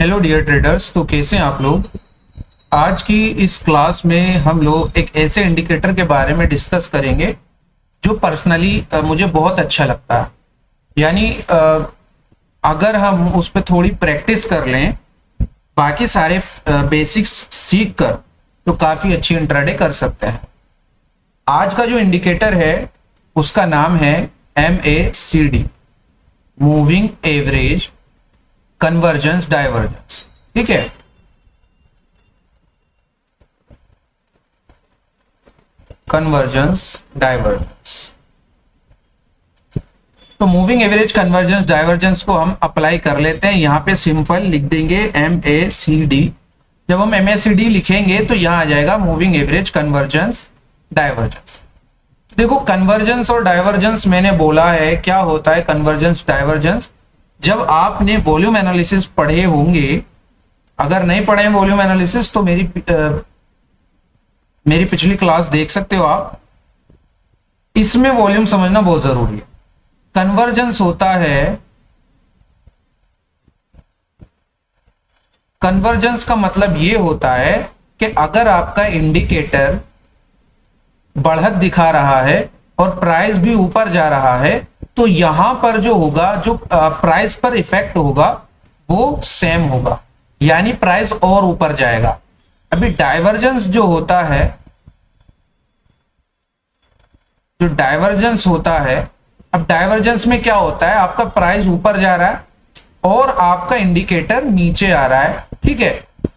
Hello dear traders, तो कैसे हैं आप लोग। आज की इस क्लास में हम लोग एक ऐसे इंडिकेटर के बारे में डिस्कस करेंगे जो पर्सनली मुझे बहुत अच्छा लगता है। यानी अगर हम उस पर थोड़ी प्रैक्टिस कर लें, बाकी सारे बेसिक्स सीख कर, तो काफ़ी अच्छी इंट्राडे कर सकते हैं। आज का जो इंडिकेटर है उसका नाम है MACD, moving average convergence divergence. ठीक है, कन्वर्जेंस डाइवर्जेंस। तो मूविंग एवरेज कन्वर्जेंस डाइवर्जेंस को हम अप्लाई कर लेते हैं। यहां पे सिंपल लिख देंगे MACD। जब हम MACD लिखेंगे तो यहां आ जाएगा मूविंग एवरेज कन्वर्जेंस डाइवर्जेंस। देखो, कन्वर्जेंस और डाइवर्जेंस मैंने बोला है क्या होता है। कन्वर्जेंस डाइवर्जेंस जब आपने वॉल्यूम एनालिसिस पढ़े होंगे, अगर नहीं पढ़े हैं वॉल्यूम एनालिसिस तो मेरी पिछली क्लास देख सकते हो आप। इसमें वॉल्यूम समझना बहुत जरूरी है। कन्वर्जेंस होता है, कन्वर्जेंस का मतलब यह होता है कि अगर आपका इंडिकेटर बढ़त दिखा रहा है और प्राइस भी ऊपर जा रहा है, तो यहां पर जो होगा, जो प्राइस पर इफेक्ट होगा वो सेम होगा, यानी प्राइस और ऊपर जाएगा। अभी डाइवर्जेंस जो होता है, जो डाइवर्जेंस होता है, अब डाइवर्जेंस में क्या होता है, आपका प्राइस ऊपर जा रहा है और आपका इंडिकेटर नीचे आ रहा है। ठीक है,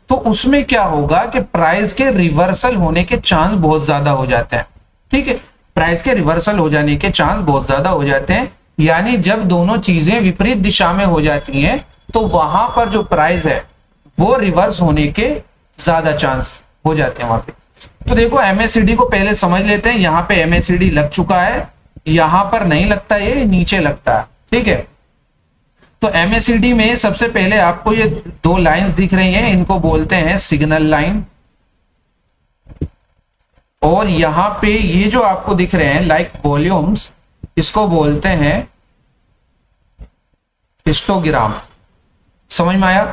तो उसमें क्या होगा कि प्राइस के रिवर्सल होने के चांस बहुत ज्यादा हो जाते हैं। ठीक है, प्राइस के रिवर्सल हो जाने के चांस बहुत ज्यादा हो जाते हैं। यानी जब दोनों चीजें विपरीत दिशा में हो जाती हैं तो वहां पर जो प्राइस है वो रिवर्स होने के ज्यादा चांस हो जाते हैं वहां पे। तो देखो, MACD को पहले समझ लेते हैं। यहां पे MACD लग चुका है, यहां पर नहीं लगता, ये नीचे लगता है। ठीक है, तो MACD में सबसे पहले आपको ये दो लाइंस दिख रही हैं, इनको बोलते हैं सिग्नल लाइन। और यहां पे ये जो आपको दिख रहे हैं लाइक वॉल्यूम्स, इसको बोलते हैं हिस्टोग्राम। समझ में आया।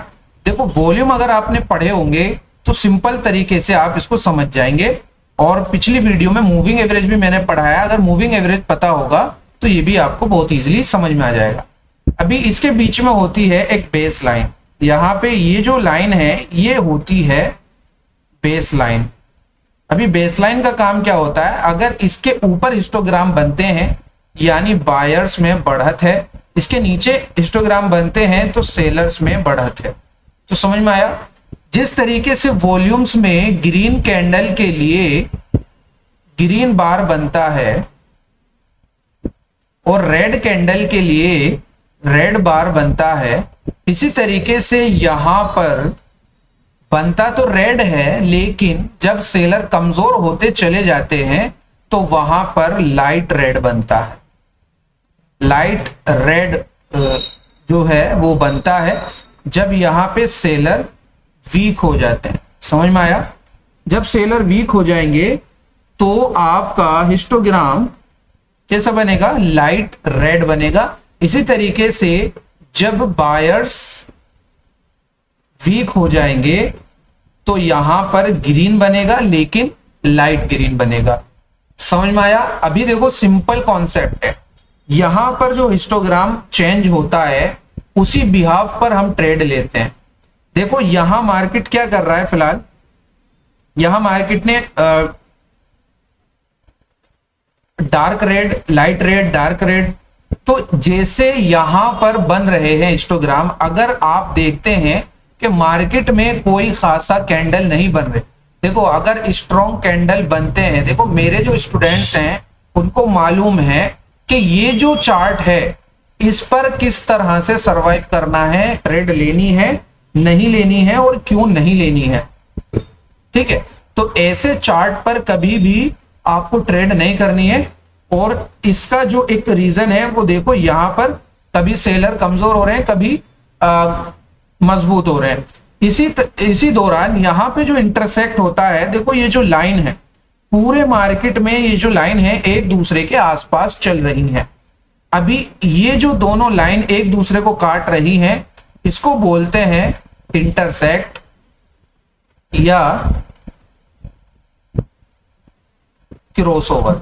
देखो, वॉल्यूम अगर आपने पढ़े होंगे तो सिंपल तरीके से आप इसको समझ जाएंगे। और पिछली वीडियो में मूविंग एवरेज भी मैंने पढ़ाया, अगर मूविंग एवरेज पता होगा तो ये भी आपको बहुत इजीली समझ में आ जाएगा। अभी इसके बीच में होती है एक बेस लाइन। यहां पे ये जो लाइन है ये होती है बेस लाइन। अभी बेसलाइन का काम क्या होता है, अगर इसके ऊपर हिस्टोग्राम बनते हैं यानी बायर्स में बढ़त है, इसके नीचे हिस्टोग्राम बनते हैं तो सेलर्स में बढ़त है। तो समझ में आया। जिस तरीके से वॉल्यूम्स में ग्रीन कैंडल के लिए ग्रीन बार बनता है और रेड कैंडल के लिए रेड बार बनता है, इसी तरीके से यहां पर बनता तो रेड है, लेकिन जब सेलर कमजोर होते चले जाते हैं तो वहां पर लाइट रेड बनता है। लाइट रेड जो है वो बनता है जब यहां पे सेलर वीक हो जाते हैं। समझ में आया। जब सेलर वीक हो जाएंगे तो आपका हिस्टोग्राम कैसा बनेगा, लाइट रेड बनेगा। इसी तरीके से जब बायर्स वीक हो जाएंगे तो यहां पर ग्रीन बनेगा, लेकिन लाइट ग्रीन बनेगा। समझ में आया। अभी देखो, सिंपल कॉन्सेप्ट है। यहां पर जो हिस्टोग्राम चेंज होता है उसी बिहाफ पर हम ट्रेड लेते हैं। देखो, यहां मार्केट क्या कर रहा है, फिलहाल यहां मार्केट ने dark red, light red, dark red, तो जैसे यहां पर बन रहे हैं हिस्टोग्राम, अगर आप देखते हैं कि मार्केट में कोई खासा कैंडल नहीं बन रहे। देखो, अगर स्ट्रॉन्ग कैंडल बनते हैं, देखो मेरे जो स्टूडेंट्स हैं उनको मालूम है कि ये जो चार्ट है इस पर किस तरह से सरवाइव करना है, ट्रेड लेनी है, नहीं लेनी है और क्यों नहीं लेनी है। ठीक है, तो ऐसे चार्ट पर कभी भी आपको ट्रेड नहीं करनी है। और इसका जो एक रीजन है वो देखो, यहां पर कभी सेलर कमजोर हो रहे हैं, कभी मजबूत हो रहे हैं। इसी दौरान यहां पे जो इंटरसेक्ट होता है, देखो ये जो लाइन है, पूरे मार्केट में ये जो लाइन है एक दूसरे के आसपास चल रही है। अभी ये जो दोनों लाइन एक दूसरे को काट रही हैं, इसको बोलते हैं इंटरसेक्ट या क्रॉसओवर।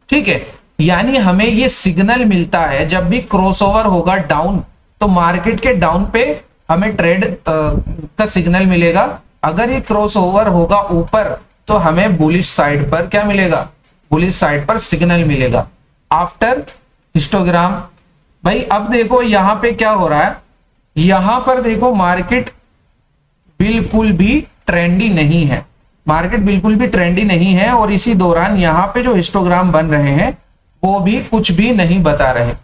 ठीक है, यानी हमें ये सिग्नल मिलता है जब भी क्रॉसओवर होगा डाउन, तो मार्केट के डाउन पे हमें ट्रेड का सिग्नल मिलेगा। अगर ये क्रॉसओवर होगा ऊपर तो हमें बुलिश साइड पर क्या मिलेगा, बुलिश साइड पर सिग्नल मिलेगा। आफ्टर हिस्टोग्राम, भाई अब देखो यहां पे क्या हो रहा है, यहां पर देखो मार्केट बिल्कुल भी ट्रेंडी नहीं है, मार्केट बिल्कुल भी ट्रेंडी नहीं है, और इसी दौरान यहां पे जो हिस्टोग्राम बन रहे हैं वो भी कुछ भी नहीं बता रहे।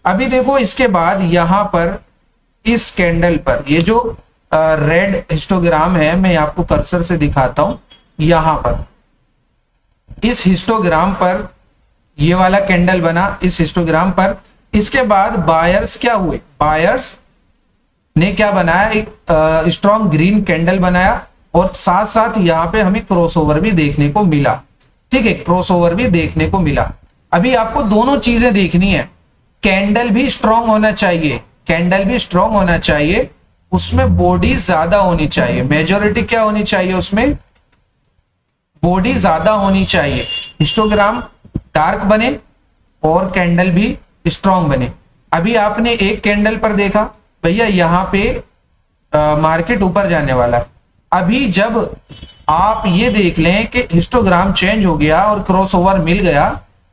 अभी देखो इसके बाद यहां पर इस कैंडल पर ये जो रेड हिस्टोग्राम है, मैं आपको कर्सर से दिखाता हूं, यहां पर इस हिस्टोग्राम पर ये वाला कैंडल बना, इस हिस्टोग्राम पर। इसके बाद बायर्स क्या हुए, बायर्स ने क्या बनाया, एक स्ट्रॉन्ग ग्रीन कैंडल बनाया, और साथ साथ यहां पे हमें क्रॉसओवर भी देखने को मिला। ठीक है, क्रॉसओवर भी देखने को मिला। अभी आपको दोनों चीजें देखनी है, कैंडल भी स्ट्रॉन्ग होना चाहिए, कैंडल भी स्ट्रॉन्ग होना चाहिए, उसमें बॉडी ज्यादा होनी चाहिए, मेजॉरिटी क्या होनी चाहिए, उसमें बॉडी ज्यादा होनी चाहिए, हिस्टोग्राम डार्क बने और कैंडल भी स्ट्रॉन्ग बने। अभी आपने एक कैंडल पर देखा भैया यहां पे मार्केट ऊपर जाने वाला है। अभी जब आप ये देख लें कि हिस्टोग्राम चेंज हो गया और क्रॉसओवर मिल गया,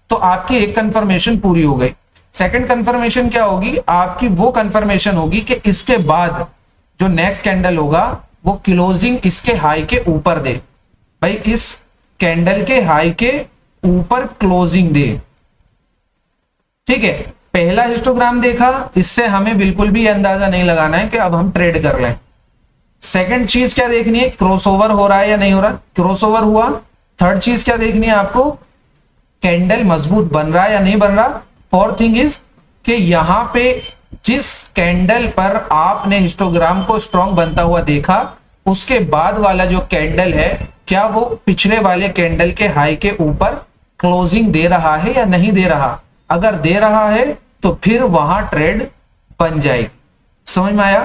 तो आपकी एक कंफर्मेशन पूरी हो गई। सेकंड कंफर्मेशन क्या होगी, आपकी वो कंफर्मेशन होगी कि इसके बाद जो नेक्स्ट कैंडल होगा वो क्लोजिंग इसके हाई के ऊपर दे, भाई इस कैंडल के हाई के ऊपर क्लोजिंग दे। ठीक है, पहला हिस्टोग्राम देखा, इससे हमें बिल्कुल भी अंदाजा नहीं लगाना है कि अब हम ट्रेड कर लें। सेकंड चीज क्या देखनी है, क्रॉसओवर हो रहा है या नहीं हो रहा, क्रॉसओवर हुआ। थर्ड चीज क्या देखनी है आपको, कैंडल मजबूत बन रहा है या नहीं बन रहा। फोर्थ थिंग इज कि यहां पे जिस कैंडल पर आपने हिस्टोग्राम को स्ट्रॉन्ग बनता हुआ देखा, उसके बाद वाला जो कैंडल है क्या वो पिछले वाले कैंडल के हाई के ऊपर क्लोजिंग दे रहा है या नहीं दे रहा। अगर दे रहा है तो फिर वहां ट्रेड बन जाएगी। समझ में आया।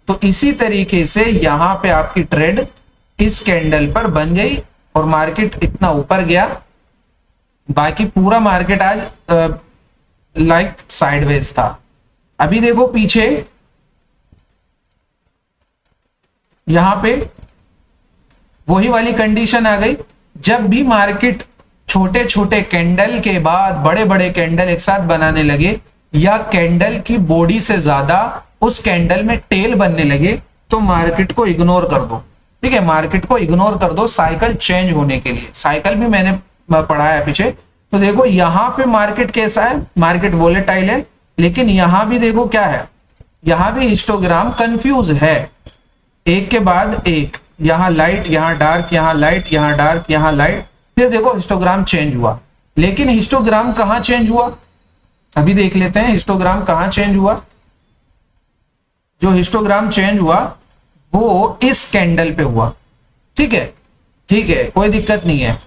तो इसी तरीके से यहां पे आपकी ट्रेड इस कैंडल पर बन गई और मार्केट इतना ऊपर गया। बाकी पूरा मार्केट आज लाइक साइडवेज था। अभी देखो पीछे यहां पे वही वाली कंडीशन आ गई। जब भी मार्केट छोटे छोटे कैंडल के बाद बड़े बड़े कैंडल एक साथ बनाने लगे या कैंडल की बॉडी से ज्यादा उस कैंडल में टेल बनने लगे, तो मार्केट को इग्नोर कर दो। ठीक है, मार्केट को इग्नोर कर दो साइकिल चेंज होने के लिए। साइकिल भी मैंने पढ़ाया पीछे। तो देखो यहां पे मार्केट कैसा है, मार्केट वोलेटाइल है, लेकिन यहां भी देखो क्या है, यहां भी हिस्टोग्राम कंफ्यूज है, एक के बाद एक, यहां लाइट यहां डार्क, यहां लाइट यहां डार्क, यहां लाइट। फिर देखो हिस्टोग्राम चेंज हुआ, लेकिन हिस्टोग्राम कहां चेंज हुआ अभी देख लेते हैं। हिस्टोग्राम कहां चेंज हुआ, जो हिस्टोग्राम चेंज हुआ वो इस कैंडल पे हुआ। ठीक है, ठीक है, कोई दिक्कत नहीं है।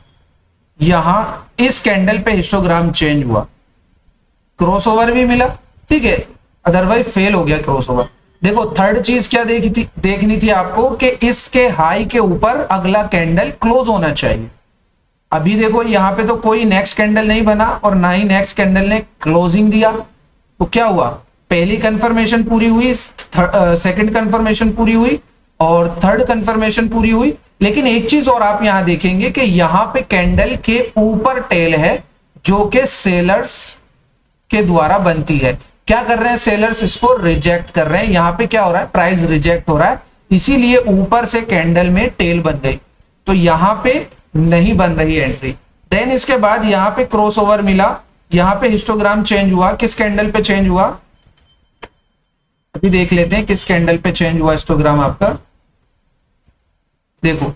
यहां इस कैंडल पे हिस्टोग्राम चेंज हुआ, क्रॉसओवर भी मिला। ठीक है, अदरवाइज फेल हो गया क्रॉसओवर। देखो थर्ड चीज क्या देखनी थी आपको कि इसके हाई के ऊपर अगला कैंडल क्लोज होना चाहिए। अभी देखो यहां पे तो कोई नेक्स्ट कैंडल नहीं बना और ना ही नेक्स्ट कैंडल ने क्लोजिंग दिया, तो क्या हुआ, पहली कंफर्मेशन पूरी हुई, सेकंड कंफर्मेशन पूरी हुई और थर्ड कंफर्मेशन पूरी हुई। लेकिन एक चीज और आप यहां देखेंगे कि यहां पे कैंडल के ऊपर टेल है जो कि सेलर्स के द्वारा बनती है। क्या कर रहे हैं सेलर्स, इसको रिजेक्ट कर रहे हैं। यहां पे क्या हो रहा है, प्राइस रिजेक्ट हो रहा है, इसीलिए ऊपर से कैंडल में टेल बन गई, तो यहां पे नहीं बन रही एंट्री। देन इसके बाद यहां पे क्रॉसओवर मिला, यहां पे हिस्टोग्राम चेंज हुआ। किस कैंडल पे चेंज हुआ, अभी देख लेते हैं किस कैंडल पे चेंज हुआ हिस्टोग्राम आपका। देखो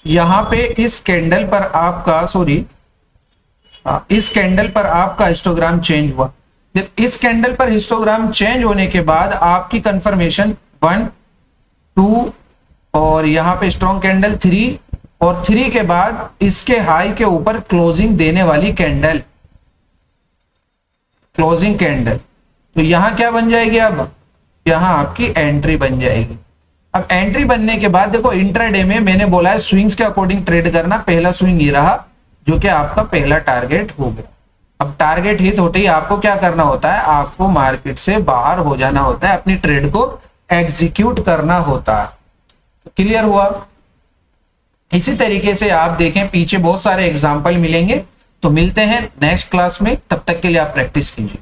यहां पे इस कैंडल पर आपका इस कैंडल पर आपका हिस्टोग्राम चेंज हुआ। जब इस कैंडल पर हिस्टोग्राम चेंज होने के बाद आपकी कंफर्मेशन 1 2 और यहां पे स्ट्रॉन्ग कैंडल 3 और 3 के बाद इसके हाई के ऊपर क्लोजिंग देने वाली कैंडल, क्लोजिंग कैंडल। तो यहाँ क्या बन जाएगी, अब यहाँ आपकी एंट्री बन जाएगी। अब एंट्री बनने के बाद देखो इंट्राडे में मैंने बोला है स्विंग्स के अकॉर्डिंग ट्रेड करना। पहला स्विंग ये रहा जो कि आपका पहला टारगेट हो गया। अब टारगेट हिट होते ही आपको क्या करना होता है, आपको मार्केट से बाहर हो जाना होता है, अपनी ट्रेड को एग्जीक्यूट करना होता है। तो क्लियर हुआ। इसी तरीके से आप देखें पीछे बहुत सारे एग्जाम्पल मिलेंगे। तो मिलते हैं नेक्स्ट क्लास में, तब तक के लिए आप प्रैक्टिस कीजिए।